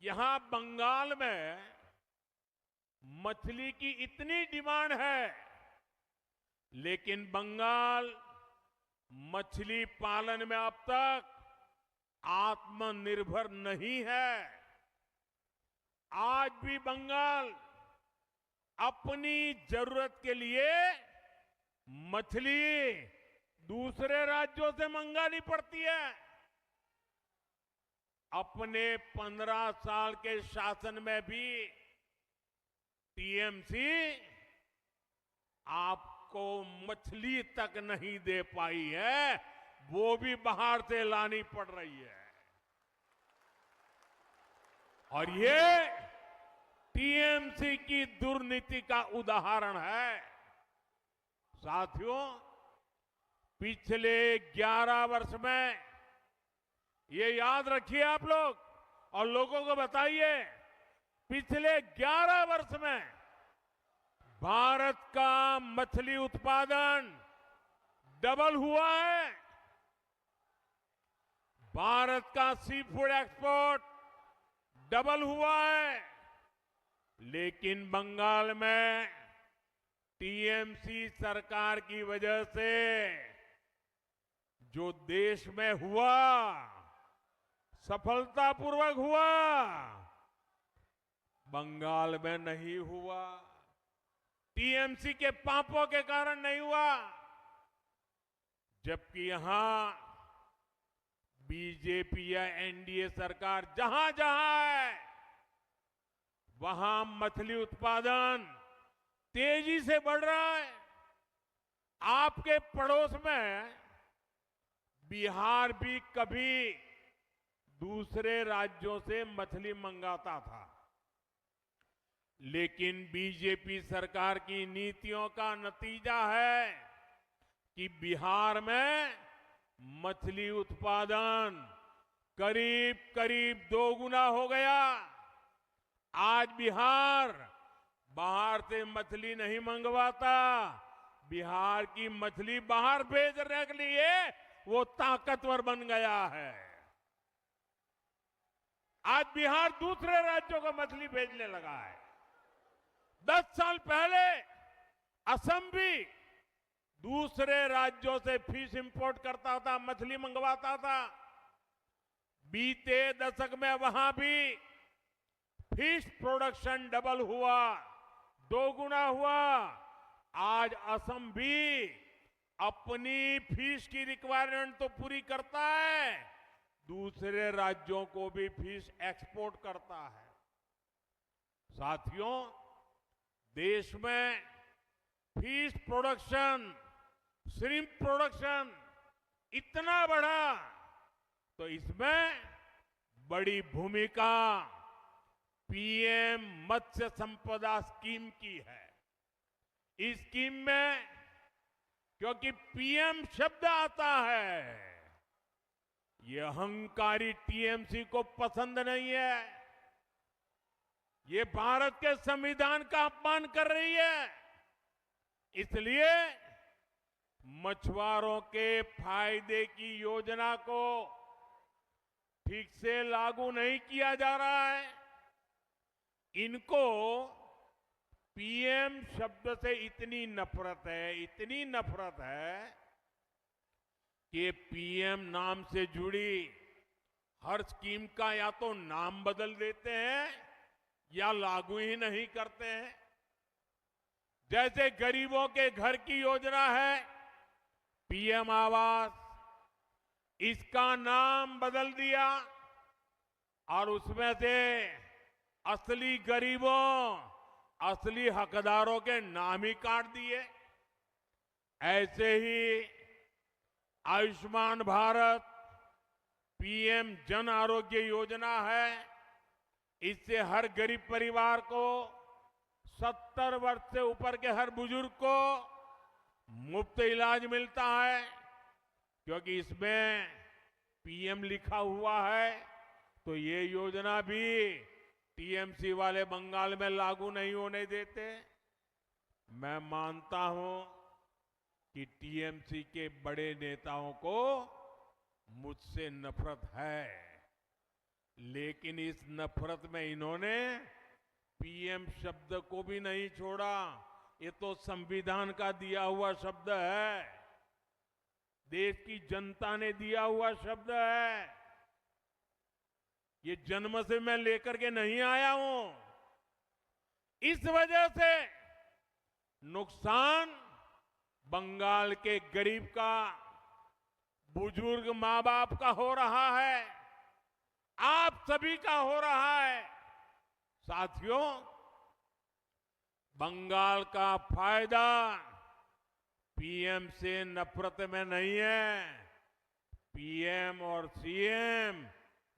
यहां बंगाल में मछली की इतनी डिमांड है, लेकिन बंगाल मछली पालन में अब तक आत्मनिर्भर नहीं है। आज भी बंगाल अपनी जरूरत के लिए मछली दूसरे राज्यों से मंगानी पड़ती है। अपने 15 साल के शासन में भी टीएमसी आपको मछली तक नहीं दे पाई है, वो भी बाहर से लानी पड़ रही है। और ये टीएमसी की दुर्नीति का उदाहरण है। साथियों, पिछले 11 वर्ष में, ये याद रखिए आप लोग और लोगों को बताइए, पिछले 11 वर्ष में भारत का मछली उत्पादन डबल हुआ है। भारत का सी फूड एक्सपोर्ट डबल हुआ है। लेकिन बंगाल में टीएमसी सरकार की वजह से जो देश में हुआ, सफलतापूर्वक हुआ, बंगाल में नहीं हुआ। टीएमसी के पापों के कारण नहीं हुआ। जबकि यहां बीजेपी या एनडीए सरकार जहां जहां है, वहां मछली उत्पादन तेजी से बढ़ रहा है। आपके पड़ोस में बिहार भी कभी दूसरे राज्यों से मछली मंगाता था, लेकिन बीजेपी सरकार की नीतियों का नतीजा है कि बिहार में मछली उत्पादन करीब करीब 2 गुना हो गया। आज बिहार बाहर से मछली नहीं मंगवाता, बिहार की मछली बाहर भेजने के लिए वो ताकतवर बन गया है। आज बिहार दूसरे राज्यों को मछली भेजने लगा है। 10 साल पहले असम भी दूसरे राज्यों से फिश इंपोर्ट करता था, मछली मंगवाता था। बीते दशक में वहां भी फिश प्रोडक्शन डबल हुआ, 2 गुना हुआ। आज असम भी अपनी फिश की रिक्वायरमेंट तो पूरी करता है, दूसरे राज्यों को भी फिश एक्सपोर्ट करता है। साथियों, देश में फिश प्रोडक्शन, श्रिम्प प्रोडक्शन इतना बढ़ा, तो इसमें बड़ी भूमिका पीएम मत्स्य संपदा स्कीम की है। इस स्कीम में क्योंकि पीएम शब्द आता है, ये अहंकारी टीएमसी को पसंद नहीं है। ये भारत के संविधान का अपमान कर रही है। इसलिए मछुआरों के फायदे की योजना को ठीक से लागू नहीं किया जा रहा है। इनको पीएम शब्द से इतनी नफरत है, इतनी नफरत है कि पीएम नाम से जुड़ी हर स्कीम का या तो नाम बदल देते हैं या लागू ही नहीं करते हैं। जैसे गरीबों के घर की योजना है पीएम आवास, इसका नाम बदल दिया और उसमें से असली गरीबों, असली हकदारों के नाम ही काट दिए। ऐसे ही आयुष्मान भारत, पीएम जन आरोग्य योजना है, इससे हर गरीब परिवार को, 70 वर्ष से ऊपर के हर बुजुर्ग को मुफ्त इलाज मिलता है। क्योंकि इसमें पीएम लिखा हुआ है, तो ये योजना भी टीएमसी वाले बंगाल में लागू नहीं होने देते। मैं मानता हूं कि टीएमसी के बड़े नेताओं को मुझसे नफरत है, लेकिन इस नफरत में इन्होंने पीएम शब्द को भी नहीं छोड़ा। ये तो संविधान का दिया हुआ शब्द है, देश की जनता ने दिया हुआ शब्द है। ये जन्म से मैं लेकर के नहीं आया हूं। इस वजह से नुकसान बंगाल के गरीब का, बुजुर्ग मां बाप का हो रहा है, आप सभी का हो रहा है। साथियों, बंगाल का फायदा पीएम से नफरत में नहीं है। पीएम और सीएम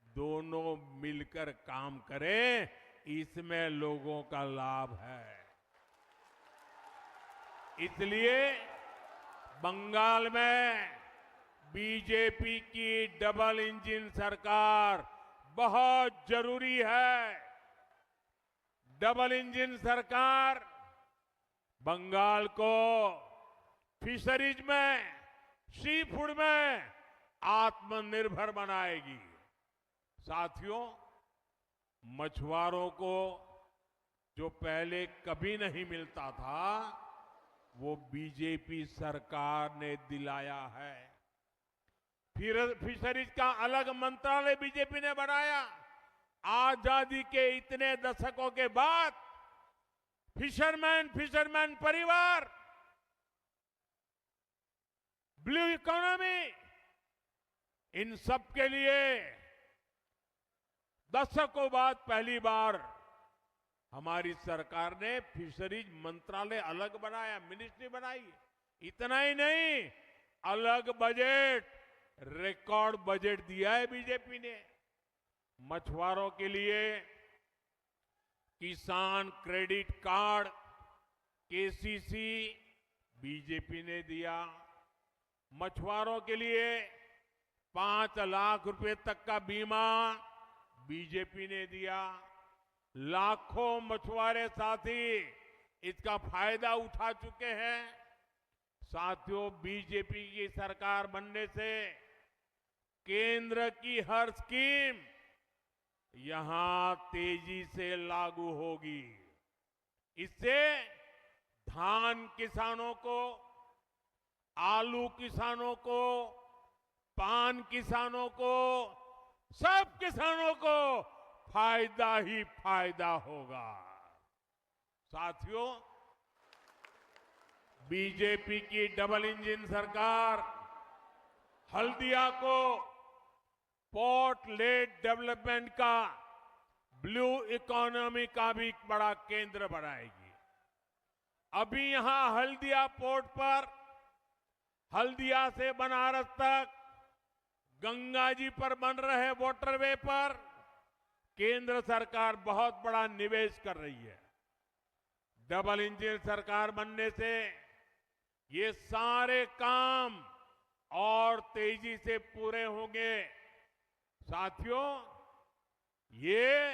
दोनों मिलकर काम करें, इसमें लोगों का लाभ है। इसलिए बंगाल में बीजेपी की डबल इंजन सरकार बहुत जरूरी है। डबल इंजन सरकार बंगाल को फिशरीज में, सी फूड में आत्मनिर्भर बनाएगी। साथियों, मछुआरों को जो पहले कभी नहीं मिलता था, वो बीजेपी सरकार ने दिलाया है। फिर फिशरीज का अलग मंत्रालय बीजेपी ने बनाया। आजादी के इतने दशकों के बाद फिशरमैन परिवार, ब्लू इकोनॉमी, इन सब के लिए दशकों बाद पहली बार हमारी सरकार ने फिशरीज मंत्रालय अलग बनाया, मिनिस्ट्री बनाई। इतना ही नहीं, अलग बजट, रिकॉर्ड बजट दिया है बीजेपी ने। मछुआरों के लिए किसान क्रेडिट कार्ड, केसीसी बीजेपी ने दिया। मछुआरों के लिए 5 लाख रुपए तक का बीमा बीजेपी ने दिया। लाखों मछुआरे साथी इसका फायदा उठा चुके हैं। साथियों, बीजेपी की सरकार बनने से केंद्र की हर स्कीम यहां तेजी से लागू होगी। इससे धान किसानों को, आलू किसानों को, पान किसानों को, सब किसानों को फायदा ही फायदा होगा। साथियों, बीजेपी की डबल इंजन सरकार हल्दिया को पोर्ट लेड डेवलपमेंट का, ब्लू इकोनॉमी का भी बड़ा केंद्र बनाएगी। अभी यहां हल्दिया पोर्ट पर, हल्दिया से बनारस तक, गंगा जी पर बन रहे वाटरवे पर केंद्र सरकार बहुत बड़ा निवेश कर रही है। डबल इंजन सरकार बनने से ये सारे काम और तेजी से पूरे होंगे। साथियों, ये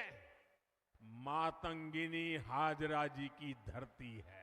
मातंगिनी हाजरा जी की धरती है।